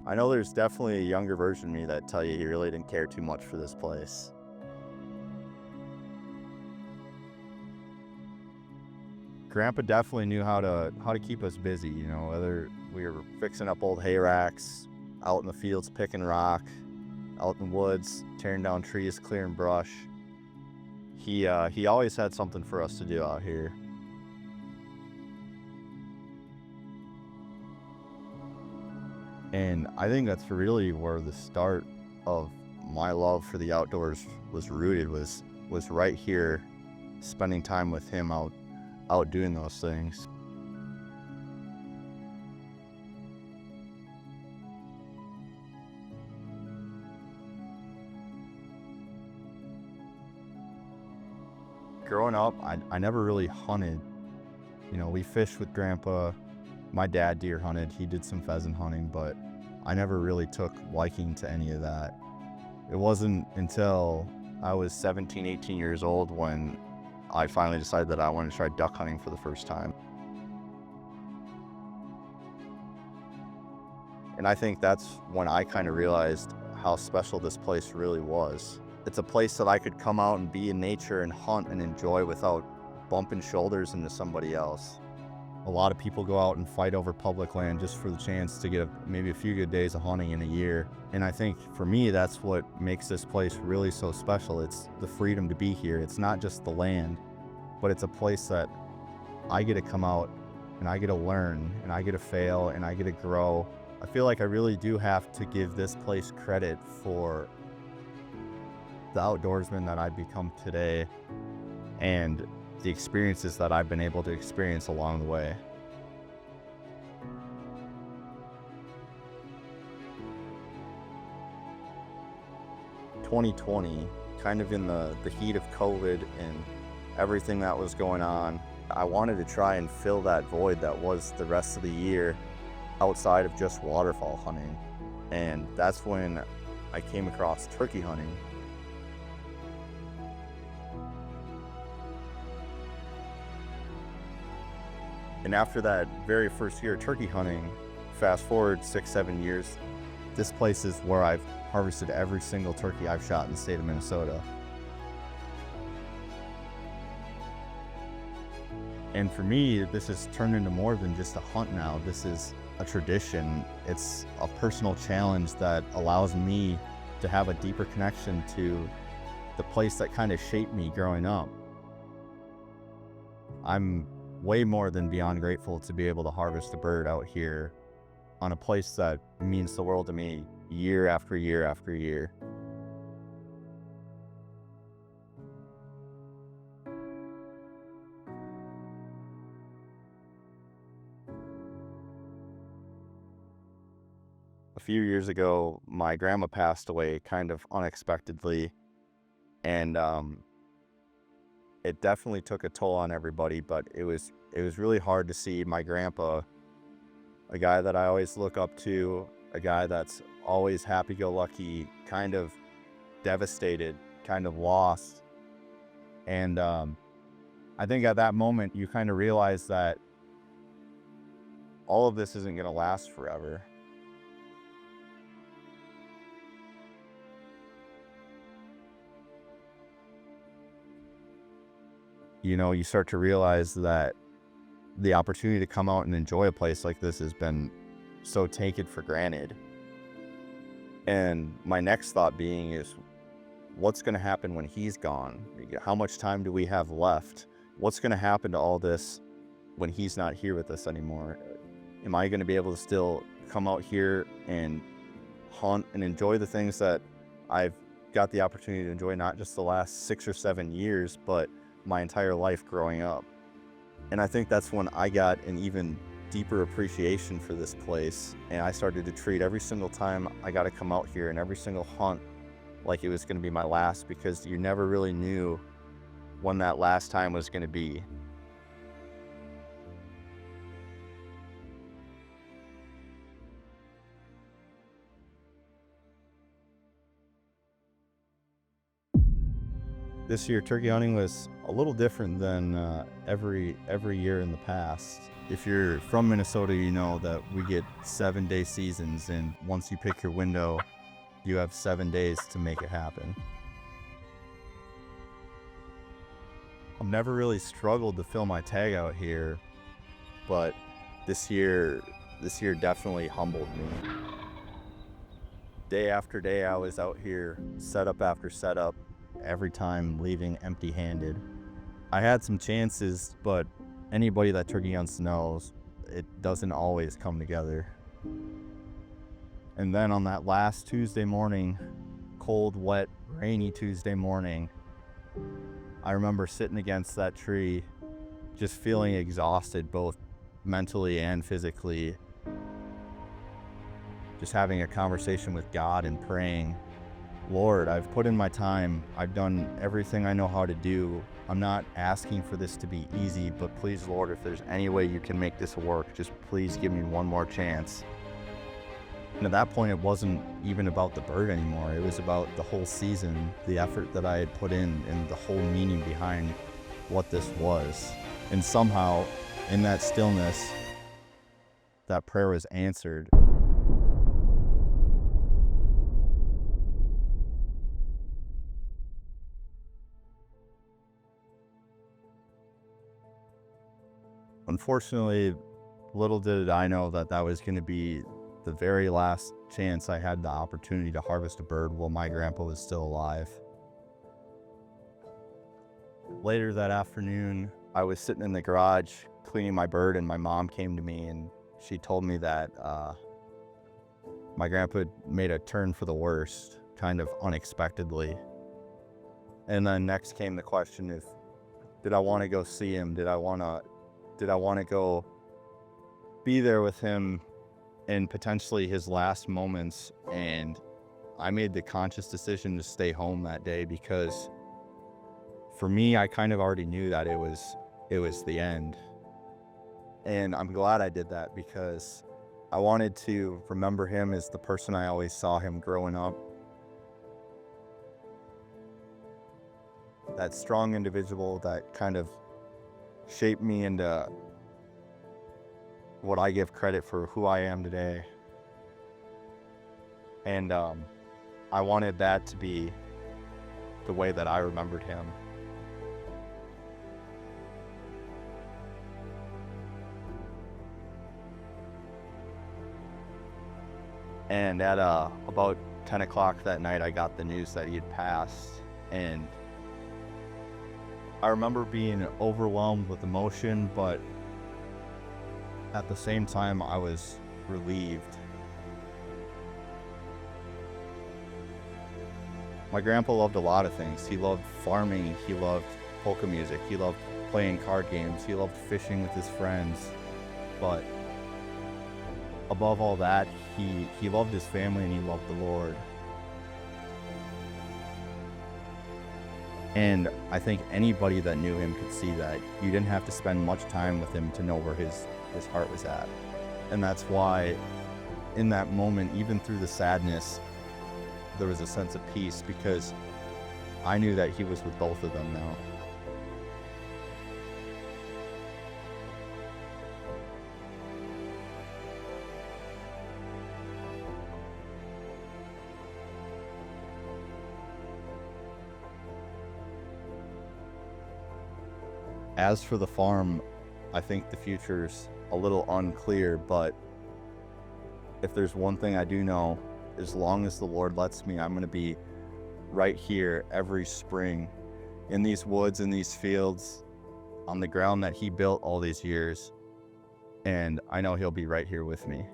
I know there's definitely a younger version of me that tell you he really didn't care too much for this place. Grandpa definitely knew how to keep us busy, you know, whether we were fixing up old hay racks, out in the fields picking rock, out in the woods tearing down trees, clearing brush. He always had something for us to do out here. And I think that's really where the start of my love for the outdoors was rooted, was right here, spending time with him out doing those things. Growing up, I never really hunted. You know, we fished with grandpa. My dad deer hunted. He did some pheasant hunting, but I never really took liking to any of that. It wasn't until I was 17, 18 years old when I finally decided that I wanted to try duck hunting for the first time. And I think that's when I kind of realized how special this place really was. It's a place that I could come out and be in nature and hunt and enjoy without bumping shoulders into somebody else. A lot of people go out and fight over public land just for the chance to get maybe a few good days of hunting in a year. And I think for me, that's what makes this place really so special. It's the freedom to be here. It's not just the land, but it's a place that I get to come out and I get to learn and I get to fail and I get to grow. I feel like I really do have to give this place credit for the outdoorsman that I've become today and the experiences that I've been able to experience along the way. 2020, kind of in the heat of COVID and everything that was going on, I wanted to try and fill that void that was the rest of the year outside of just waterfowl hunting. And that's when I came across turkey hunting. And after that very first year of turkey hunting, fast forward 6, 7 years, this place is where I've harvested every single turkey I've shot in the state of Minnesota. And for me, this has turned into more than just a hunt now. This is a tradition. It's a personal challenge that allows me to have a deeper connection to the place that kind of shaped me growing up. I'm way more than beyond grateful to be able to harvest a bird out here on a place that means the world to me year after year after year. A few years ago, my grandma passed away kind of unexpectedly, and it definitely took a toll on everybody, but it was really hard to see my grandpa, a guy that I always look up to, a guy that's always happy-go-lucky, kind of devastated, kind of lost. And I think at that moment, you kind of realize that all of this isn't going to last forever. You know, you start to realize that the opportunity to come out and enjoy a place like this has been so taken for granted. And my next thought being is, what's going to happen when he's gone? How much time do we have left? What's going to happen to all this when he's not here with us anymore? Am I going to be able to still come out here and hunt and enjoy the things that I've got the opportunity to enjoy, not just the last 6 or 7 years, but my entire life growing up? And I think that's when I got an even deeper appreciation for this place. And I started to treat every single time I got to come out here and every single hunt like it was going to be my last, because you never really knew when that last time was going to be. This year, turkey hunting was a little different than every year in the past. If you're from Minnesota, you know that we get 7-day seasons, and once you pick your window, you have 7 days to make it happen. I've never really struggled to fill my tag out here, but this year definitely humbled me. Day after day, I was out here, setup after setup, every time leaving empty-handed. I had some chances, but anybody that turkey hunts knows it doesn't always come together. And then on that last Tuesday morning, cold, wet, rainy Tuesday morning, I remember sitting against that tree, just feeling exhausted, both mentally and physically. Just having a conversation with God and praying, Lord, I've put in my time. I've done everything I know how to do. I'm not asking for this to be easy, but please, Lord, if there's any way you can make this work, just please give me one more chance. And at that point, it wasn't even about the bird anymore. It was about the whole season, the effort that I had put in, and the whole meaning behind what this was. And somehow, in that stillness, that prayer was answered. Unfortunately, little did I know that that was going to be the very last chance I had the opportunity to harvest a bird while my grandpa was still alive. Later that afternoon, I was sitting in the garage cleaning my bird, and my mom came to me and she told me that my grandpa had made a turn for the worst, kind of unexpectedly. And then next came the question if, did I want to go see him? Did I want to go be there with him in potentially his last moments? And I made the conscious decision to stay home that day because for me, I kind of already knew that it was the end. And I'm glad I did that because I wanted to remember him as the person I always saw him growing up. That strong individual that kind of shaped me into what I give credit for who I am today. And I wanted that to be the way that I remembered him. And at about 10 o'clock that night, I got the news that he had passed. And I remember being overwhelmed with emotion, but at the same time, I was relieved. My grandpa loved a lot of things. He loved farming, he loved polka music, he loved playing card games, he loved fishing with his friends. But above all that, he loved his family and he loved the Lord. And I think anybody that knew him could see that. You didn't have to spend much time with him to know where his heart was at. And that's why in that moment, even through the sadness, there was a sense of peace because I knew that he was with both of them now. As for the farm, I think the future's a little unclear, but if there's one thing I do know, as long as the Lord lets me, I'm going to be right here every spring in these woods, in these fields, on the ground that he built all these years. And I know he'll be right here with me.